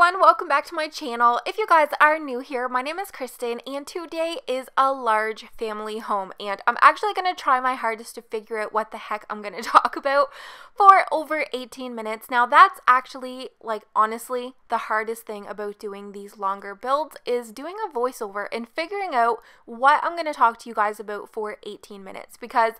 everyone, welcome back to my channel. If you guys are new here, my name is Kristen and today is a large family home and I'm actually going to try my hardest to figure out what the heck I'm going to talk about for over 18 minutes. Now that's actually, like, honestly, the hardest thing about doing these longer builds is doing a voiceover and figuring out what I'm going to talk to you guys about for 18 minutes because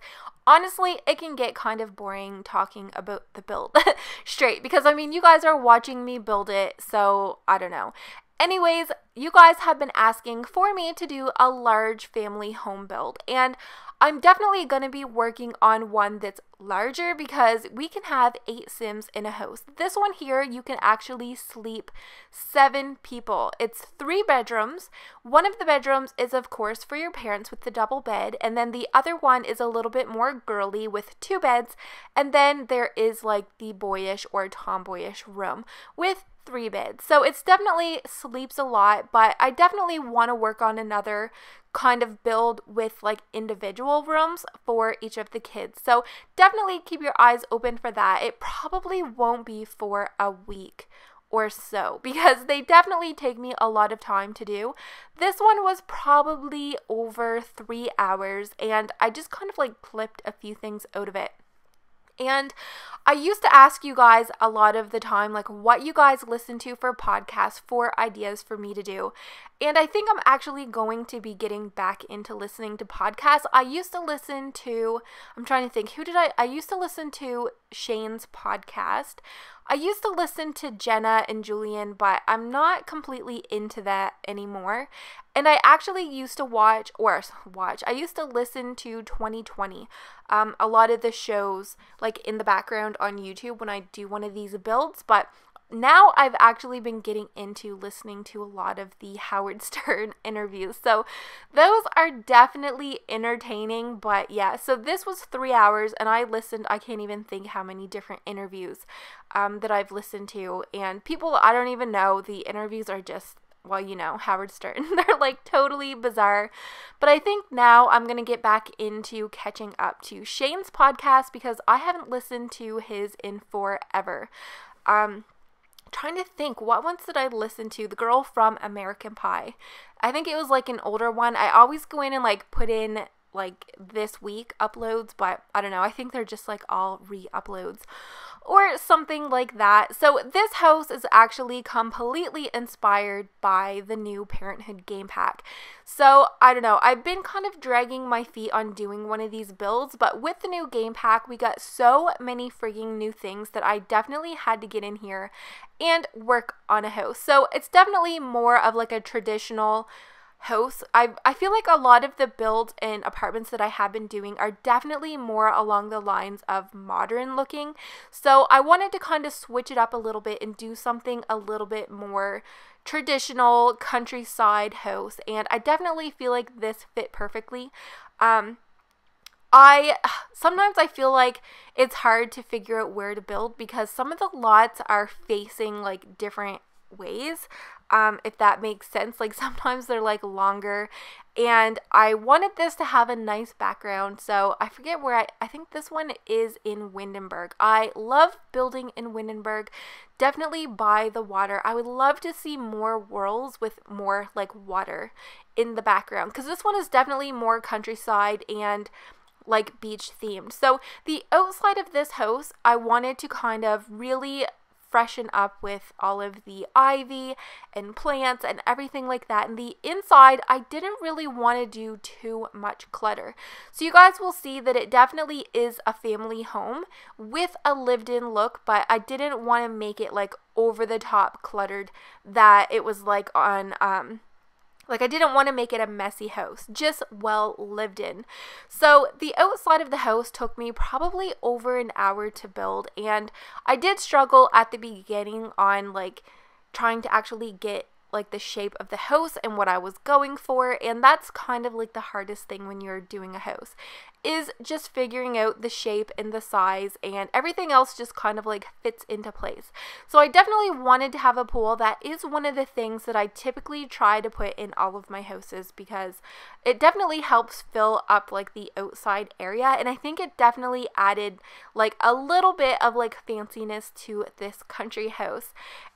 honestly, it can get kind of boring talking about the build straight because, I mean, you guys are watching me build it, so I don't know. Anyways, you guys have been asking for me to do a large family home build, and I'm definitely going to be working on one that's larger because we can have 8 Sims in a house. This one here, you can actually sleep 7 people. It's 3 bedrooms. One of the bedrooms is, of course, for your parents with the double bed, and then the other one is a little bit more girly with 2 beds, and then there is like the boyish or tomboyish room with 3 beds. So it's definitely sleeps a lot, but I definitely want to work on another kind of build with like individual rooms for each of the kids. So definitely keep your eyes open for that. It probably won't be for a week or so because they definitely take me a lot of time to do. This one was probably over 3 hours and I just kind of like clipped a few things out of it. And I used to ask you guys a lot of the time, like, what you guys listen to for podcasts for ideas for me to do. And I think I'm actually going to be getting back into listening to podcasts. I used to listen to, I'm trying to think, I used to listen to Shane's podcast. I used to listen to Jenna and Julian, but I'm not completely into that anymore. And I actually used to I used to listen to 2020. A lot of the shows, like in the background on YouTube when I do one of these builds, but now I've actually been getting into listening to a lot of the Howard Stern interviews. So those are definitely entertaining, but yeah, so this was 3 hours and I listened, I can't even think how many different interviews that I've listened to, and people I don't even know. The interviews are just, well, you know, Howard Stern. They're like totally bizarre. But I think now I'm going to get back into catching up to Shane's podcast because I haven't listened to his in forever. Trying to think, what ones did I listen to? The girl from American Pie. I think it was like an older one. I always go in and like put in like this week uploads, but I don't know. I think they're just like all re-uploads or something like that. So this house is actually completely inspired by the new Parenthood game pack. So I don't know. I've been kind of dragging my feet on doing one of these builds, but with the new game pack, we got so many freaking new things that I definitely had to get in here and work on a house. So it's definitely more of like a traditional house. I feel like a lot of the builds and apartments that I have been doing are definitely more along the lines of modern looking. So I wanted to kind of switch it up a little bit and do something a little bit more traditional countryside house, and I definitely feel like this fit perfectly. Sometimes I feel like it's hard to figure out where to build because some of the lots are facing like different ways, if that makes sense. Like sometimes they're like longer, and I wanted this to have a nice background, so I forget where I think this one is in Windenburg. I love building in Windenburg, definitely by the water. I would love to see more worlds with more like water in the background because this one is definitely more countryside and like beach themed. So the outside of this house, I wanted to kind of really freshen up with all of the ivy and plants and everything like that. And the inside, I didn't really want to do too much clutter. So you guys will see that it definitely is a family home with a lived-in look, but I didn't want to make it like over the top cluttered that it was like on like I didn't want to make it a messy house, just well lived in. So the outside of the house took me probably over an hour to build, and I did struggle at the beginning on like trying to actually get like the shape of the house and what I was going for, and that's kind of like the hardest thing when you're doing a house, is just figuring out the shape and the size, and everything else just kind of like fits into place. So I definitely wanted to have a pool. That is one of the things that I typically try to put in all of my houses because it definitely helps fill up like the outside area, and I think it definitely added like a little bit of like fanciness to this country house.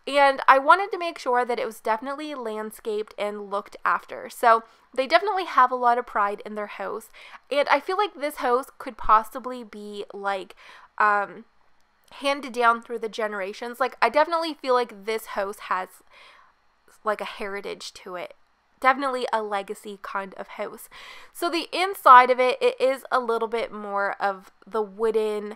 and I wanted to make sure that it was definitely landscaped and looked after. So they definitely have a lot of pride in their house, and I feel like this house could possibly be like handed down through the generations. Like, I definitely feel like this house has like a heritage to it. Definitely a legacy kind of house. So the inside of it, it is a little bit more of the wooden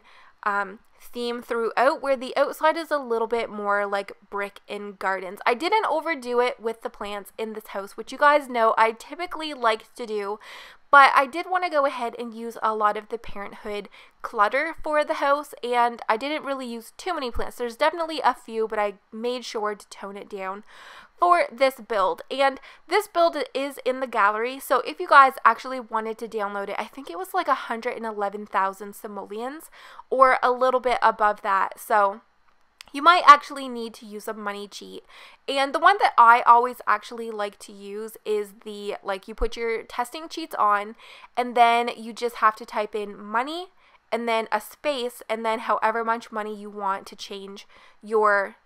theme throughout, where the outside is a little bit more like brick and gardens. I didn't overdo it with the plants in this house, which you guys know I typically like to do, but I did want to go ahead and use a lot of the Parenthood clutter for the house, and I didn't really use too many plants. There's definitely a few, but I made sure to tone it down for this build. And this build is in the gallery, so if you guys actually wanted to download it, I think it was like 111,000 simoleons or a little bit above that. So you might actually need to use a money cheat. And the one that I always actually like to use is the, like, you put your testing cheats on, and then you just have to type in money and then a space and then however much money you want to change your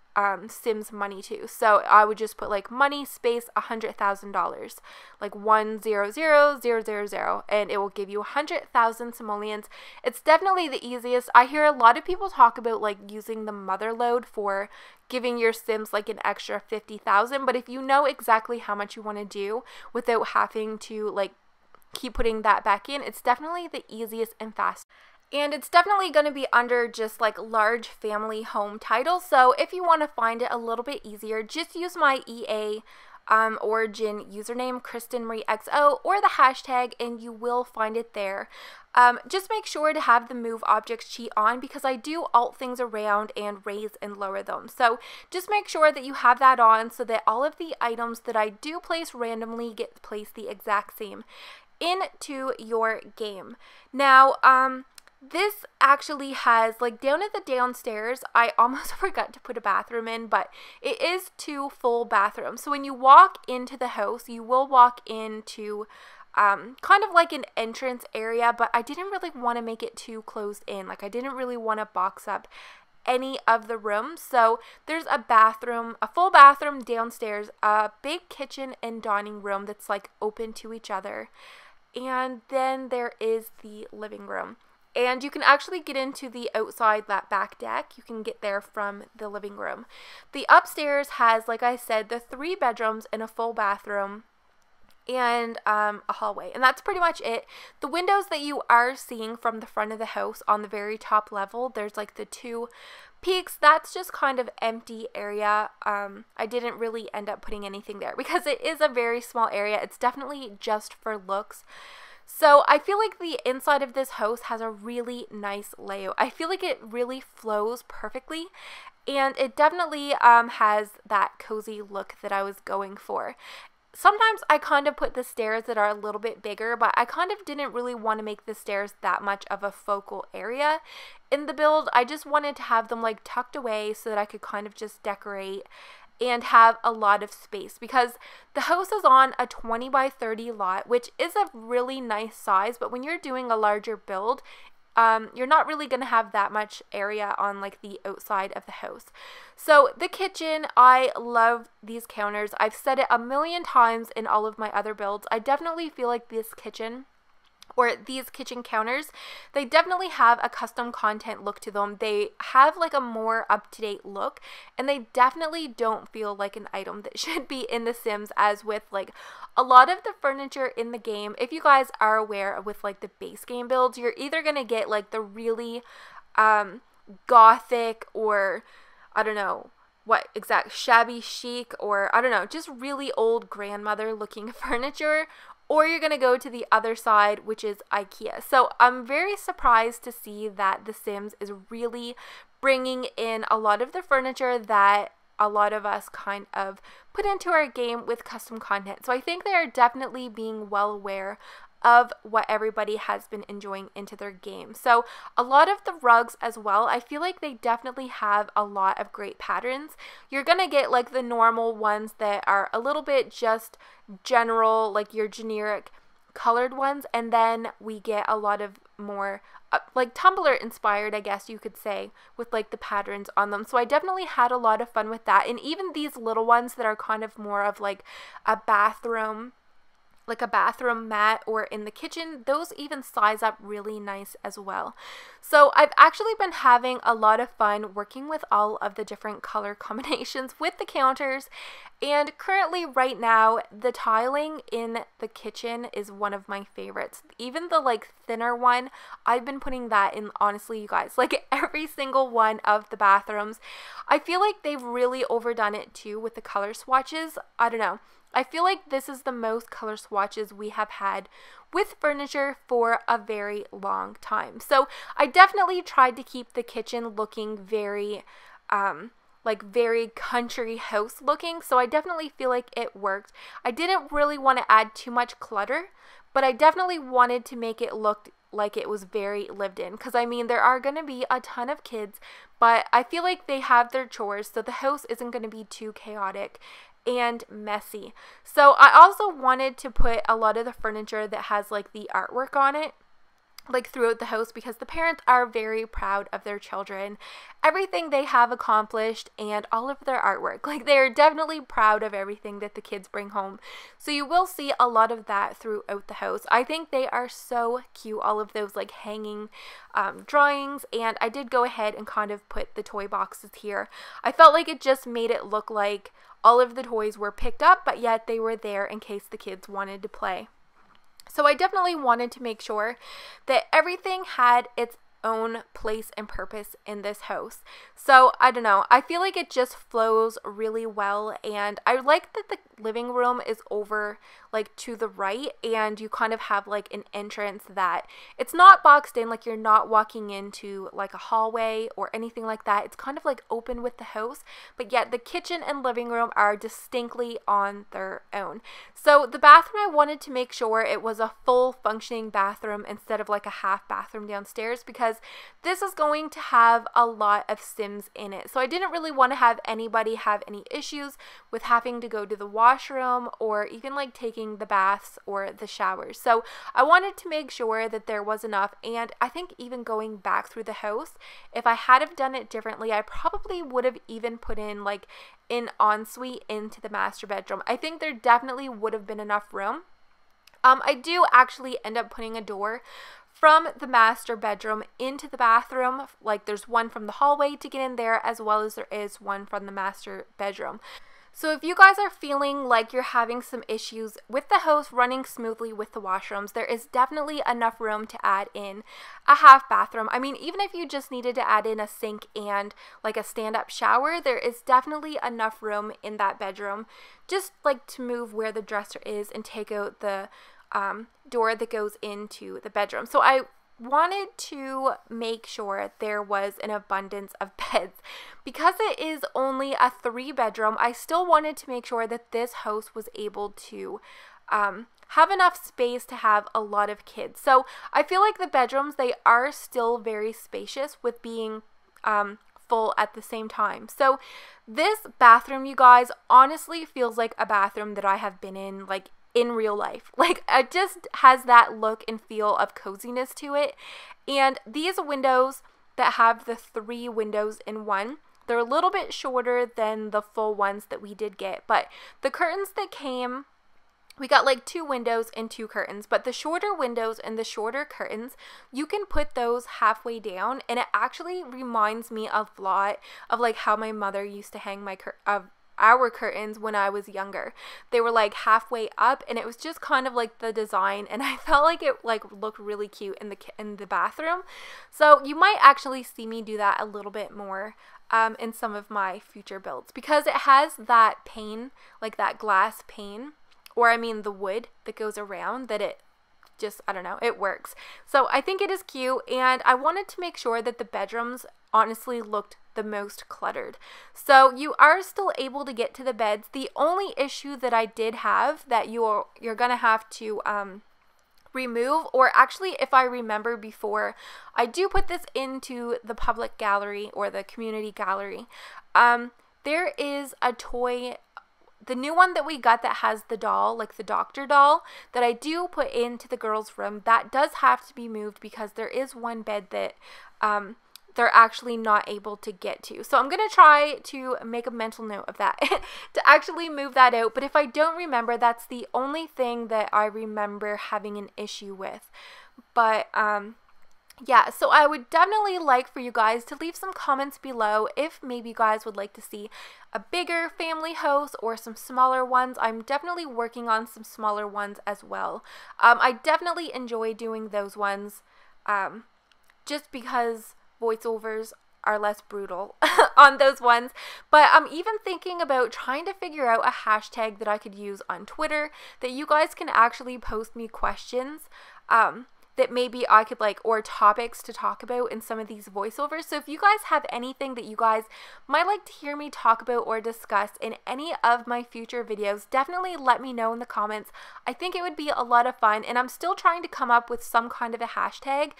Sims money to. So I would just put like money space $100,000, like 100,000, and it will give you 100,000 simoleons. It's definitely the easiest. I hear a lot of people talk about like using the mother load for giving your Sims like an extra 50,000, but if you know exactly how much you want to do without having to like keep putting that back in, it's definitely the easiest and fast. And it's definitely going to be under just like large family home titles. So if you want to find it a little bit easier, just use my EA origin username, KrystinMyrieXo, or the hashtag, and you will find it there. Just make sure to have the move objects cheat on, because I do alt things around and raise and lower them. So just make sure that you have that on so that all of the items that I do place randomly get placed the exact same into your game. Now, this actually has, like, down at the downstairs, I almost forgot to put a bathroom in, but it is 2 full bathrooms. So when you walk into the house, you will walk into kind of like an entrance area, but I didn't really want to make it too closed in. Like, I didn't really want to box up any of the rooms. So there's a bathroom, a full bathroom downstairs, a big kitchen and dining room that's like open to each other. And then there is the living room. And you can actually get into the outside, that back deck. You can get there from the living room. The upstairs has, like I said, the 3 bedrooms and a full bathroom and a hallway. And that's pretty much it. The windows that you are seeing from the front of the house on the very top level, there's like the 2 peaks. That's just kind of empty area. I didn't really end up putting anything there because it is a very small area. It's definitely just for looks. So I feel like the inside of this house has a really nice layout. I feel like it really flows perfectly, and it definitely has that cozy look that I was going for. Sometimes I kind of put the stairs that are a little bit bigger, but I kind of didn't really want to make the stairs that much of a focal area in the build. I just wanted to have them like tucked away so that I could kind of just decorate and have a lot of space, because the house is on a 20 by 30 lot, which is a really nice size, but when you're doing a larger build, you're not really going to have that much area on like the outside of the house. So the kitchen, I love these counters. I've said it a million times in all of my other builds. I definitely feel like this kitchen, or these kitchen counters, they definitely have a custom content look to them. They have like a more up-to-date look, and they definitely don't feel like an item that should be in The Sims, as with like a lot of the furniture in the game. If you guys are aware with like the base game builds, you're either gonna get like the really gothic, or I don't know what exact, shabby chic, or I don't know, just really old grandmother looking furniture, or you're going to go to the other side, which is IKEA. So I'm very surprised to see that The Sims is really bringing in a lot of the furniture that a lot of us kind of put into our game with custom content. So I think they are definitely being well aware of what everybody has been enjoying into their game. So a lot of the rugs as well, I feel like they definitely have a lot of great patterns. You're gonna get like the normal ones that are a little bit just general, like your generic colored ones, and then we get a lot of more like Tumblr inspired, I guess you could say, with like the patterns on them. So I definitely had a lot of fun with that. And even these little ones that are kind of more of like a bathroom, like a bathroom mat or in the kitchen, those even size up really nice as well. So I've actually been having a lot of fun working with all of the different color combinations with the counters, and currently right now the tiling in the kitchen is one of my favorites. Even the like thinner one, I've been putting that in, honestly you guys, like every single one of the bathrooms. I feel like they've really overdone it too with the color swatches. I don't know. I feel like this is the most color swatches we have had with furniture for a very long time. So I definitely tried to keep the kitchen looking very, like very country house looking. So I definitely feel like it worked. I didn't really want to add too much clutter, but I definitely wanted to make it look like it was very lived in, because I mean there are going to be a ton of kids, but I feel like they have their chores, so the house isn't going to be too chaotic and messy. So I also wanted to put a lot of the furniture that has like the artwork on it like throughout the house, because the parents are very proud of their children, everything they have accomplished, and all of their artwork. Like they are definitely proud of everything that the kids bring home. So you will see a lot of that throughout the house. I think they are so cute, all of those like hanging drawings, and I did go ahead and kind of put the toy boxes here. I felt like it just made it look like all of the toys were picked up, but yet they were there in case the kids wanted to play. So I definitely wanted to make sure that everything had its own place and purpose in this house. So I don't know, I feel like it just flows really well, and I like that the living room is over like to the right, and you kind of have like an entrance that it's not boxed in, like you're not walking into like a hallway or anything like that. It's kind of like open with the house, but yet the kitchen and living room are distinctly on their own. So the bathroom, I wanted to make sure it was a full functioning bathroom instead of like a half bathroom downstairs, because this is going to have a lot of Sims in it. So I didn't really want to have anybody have any issues with having to go to the washroom or even like taking the baths or the showers. So I wanted to make sure that there was enough, and I think even going back through the house, if I had have done it differently, I probably would have even put in like an ensuite into the master bedroom. I think there definitely would have been enough room. I do actually end up putting a door from the master bedroom into the bathroom. Like there's one from the hallway to get in there, as well as there is one from the master bedroom. So if you guys are feeling like you're having some issues with the house running smoothly with the washrooms, there is definitely enough room to add in a half bathroom. I mean, even if you just needed to add in a sink and like a stand-up shower, there is definitely enough room in that bedroom just like to move where the dresser is and take out the door that goes into the bedroom. So I wanted to make sure there was an abundance of beds. Because it is only a 3-bedroom, I still wanted to make sure that this house was able to have enough space to have a lot of kids. So I feel like the bedrooms, they are still very spacious with being full at the same time. So this bathroom, you guys, honestly feels like a bathroom that I have been in like in real life. Like it just has that look and feel of coziness to it. And these windows that have the 3 windows in one, they're a little bit shorter than the full ones that we did get, but the curtains that came, we got like 2 windows and 2 curtains, but the shorter windows and the shorter curtains, you can put those halfway down, and it actually reminds me a lot of like how my mother used to hang our curtains when I was younger. They were like halfway up, and it was just kind of like the design, and I felt like it like looked really cute in the bathroom. So you might actually see me do that a little bit more in some of my future builds, because it has that pane, like that glass pane, or I mean the wood that goes around, that it just, I don't know, it works. So I think it is cute, and I wanted to make sure that the bedrooms honestly looked the most cluttered. So you are still able to get to the beds. The only issue that I did have that you're gonna have to remove, or actually if I remember before, I do put this into the public gallery or the community gallery. There is a toy the new one that we got that has the doll, like the doctor doll, that I do put into the girls' room, that does have to be moved because there is one bed that they're actually not able to get to. So I'm going to try to make a mental note of that to actually move that out. But if I don't remember, that's the only thing that I remember having an issue with. But yeah, so I would definitely like for you guys to leave some comments below if maybe you guys would like to see a bigger family house or some smaller ones. I'm definitely working on some smaller ones as well. I definitely enjoy doing those ones just because voiceovers are less brutal on those ones. But I'm even thinking about trying to figure out a hashtag that I could use on Twitter that you guys can actually post me questions that maybe I could like, or topics to talk about in some of these voiceovers. So if you guys have anything that you guys might like to hear me talk about or discuss in any of my future videos, definitely let me know in the comments. I think it would be a lot of fun, and I'm still trying to come up with some kind of a hashtag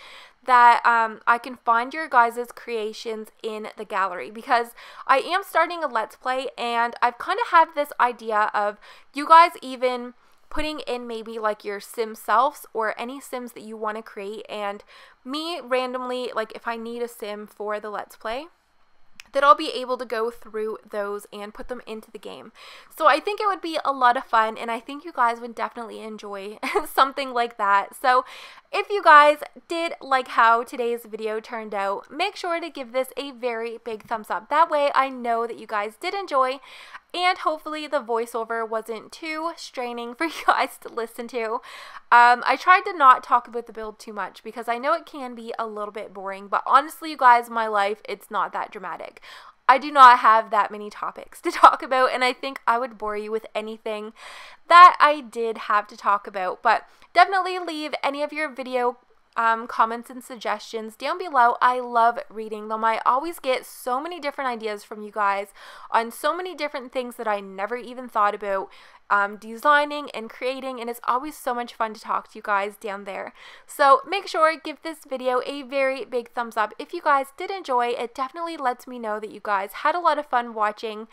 that I can find your guys' creations in the gallery, because I am starting a Let's Play, and I've kind of had this idea of you guys even putting in maybe like your sim selves or any sims that you want to create, and me randomly, like if I need a sim for the Let's Play, that I'll be able to go through those and put them into the game. So I think it would be a lot of fun, and I think you guys would definitely enjoy something like that. So if you guys did like how today's video turned out, make sure to give this a very big thumbs up. That way I know that you guys did enjoy, and hopefully the voiceover wasn't too straining for you guys to listen to. I tried to not talk about the build too much because I know it can be a little bit boring, but honestly, you guys, my life, it's not that dramatic. I do not have that many topics to talk about, and I think I would bore you with anything that I did have to talk about. But definitely leave any of your video comments and suggestions down below. I love reading them. I always get so many different ideas from you guys on so many different things that I never even thought about designing and creating, and it's always so much fun to talk to you guys down there. So make sure to give this video a very big thumbs up if you guys did enjoy. It definitely lets me know that you guys had a lot of fun watching,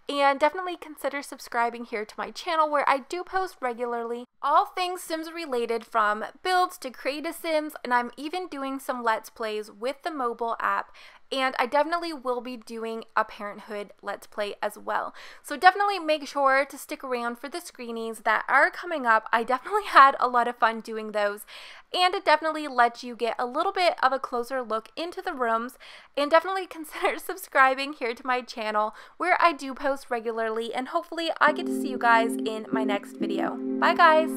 and definitely consider subscribing here to my channel where I do post regularly all things Sims related, from builds to create a Sims, and I'm even doing some Let's Plays with the mobile app, and I definitely will be doing a Parenthood Let's Play as well. So definitely make sure to stick around for the screenings that are coming up. I definitely had a lot of fun doing those, and it definitely lets you get a little bit of a closer look into the rooms, and definitely consider subscribing here to my channel where I do post regularly, and hopefully I get to see you guys in my next video. Bye guys!